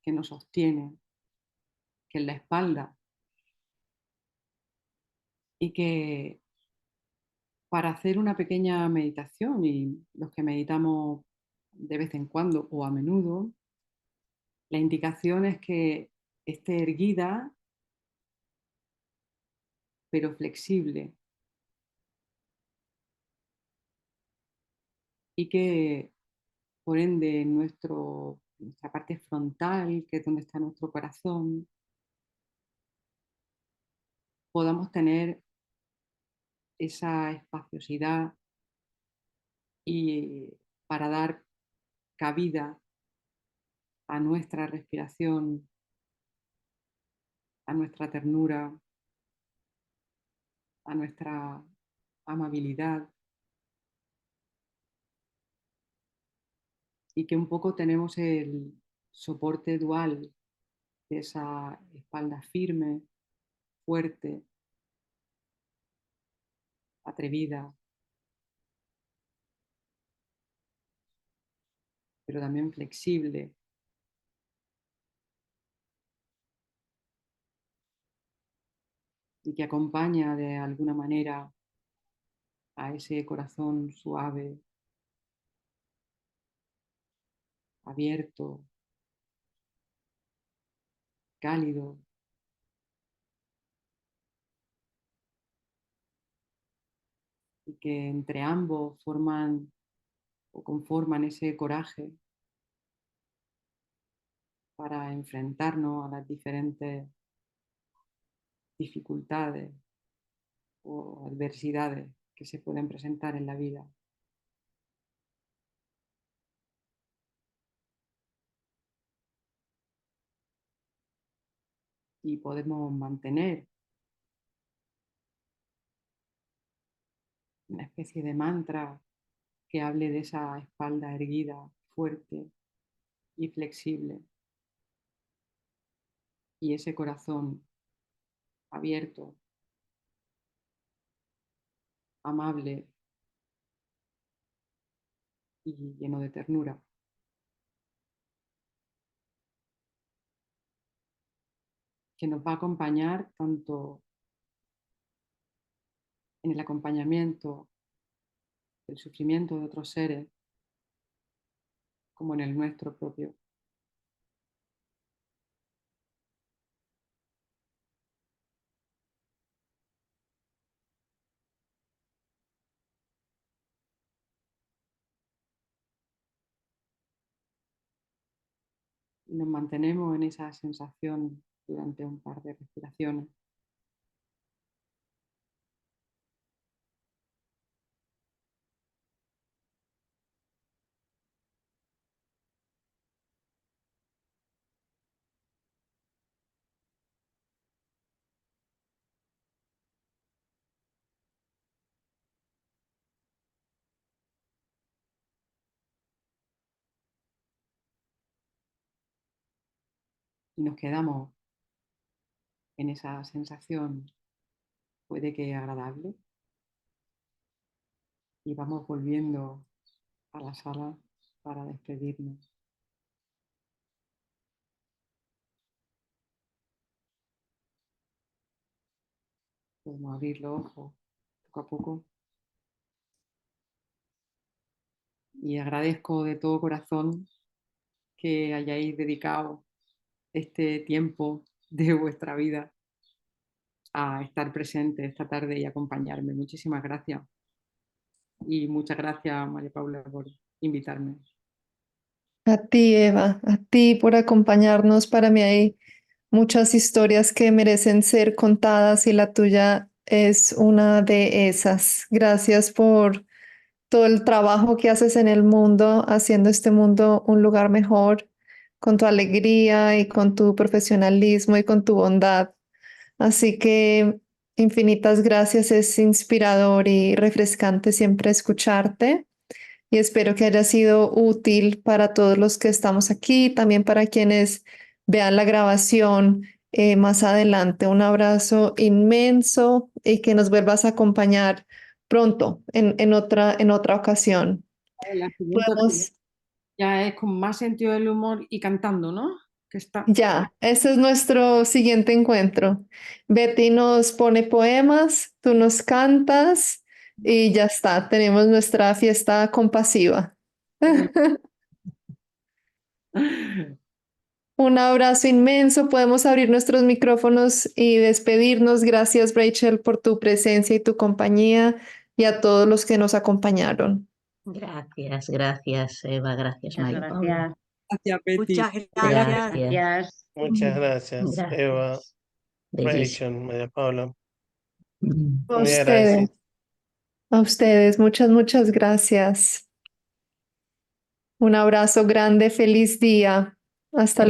que nos sostiene, que es la espalda, y que para hacer una pequeña meditación, y los que meditamos de vez en cuando o a menudo, la indicación es que esté erguida pero flexible, y que por ende nuestra parte frontal, que es donde está nuestro corazón, podamos tener esa espaciosidad y para dar cabida a nuestra respiración, a nuestra ternura, a nuestra amabilidad, y que un poco tenemos el soporte dual de esa espalda firme, fuerte, atrevida, pero también flexible, y que acompaña de alguna manera a ese corazón suave, abierto, cálido, y que entre ambos forman o conforman ese coraje para enfrentarnos a las diferentes dificultades o adversidades que se pueden presentar en la vida. Y podemos mantener una especie de mantra que hable de esa espalda erguida, fuerte y flexible, y ese corazón abierto, amable y lleno de ternura, que nos va a acompañar tanto en el acompañamiento del sufrimiento de otros seres, como en el nuestro propio. Y nos mantenemos en esa sensación durante un par de respiraciones. Y nos quedamos en esa sensación, puede que agradable, y vamos volviendo a la sala para despedirnos. Podemos abrir los ojos poco a poco. Y agradezco de todo corazón que hayáis dedicado este tiempo de vuestra vida a estar presente esta tarde y acompañarme. Muchísimas gracias. Y muchas gracias, María Paula, por invitarme. A ti, Eva, a ti por acompañarnos. Para mí hay muchas historias que merecen ser contadas y la tuya es una de esas. Gracias por todo el trabajo que haces en el mundo, haciendo este mundo un lugar mejor, con tu alegría y con tu profesionalismo y con tu bondad. Así que infinitas gracias, es inspirador y refrescante siempre escucharte y espero que haya sido útil para todos los que estamos aquí, también para quienes vean la grabación más adelante. Un abrazo inmenso y que nos vuelvas a acompañar pronto en otra ocasión. La siguiente Podemos, ya es con más sentido del humor y cantando, ¿no? Que está. ya, ese es nuestro siguiente encuentro. Betty nos pone poemas, tú nos cantas y ya está, tenemos nuestra fiesta compasiva. Un abrazo inmenso. Podemos abrir nuestros micrófonos y despedirnos. Gracias, Rachel, por tu presencia y tu compañía y a todos los que nos acompañaron. Gracias, gracias, Eva, gracias, Muchas María Paula. gracias. Gracias, Betty. Muchas gracias. Gracias. Gracias. Muchas gracias, Gracias. Eva, Bellísimo. Rachel, María Paula. Mm. A Muy agradecido. ustedes, a ustedes, muchas gracias. Un abrazo grande, feliz día. Hasta luego.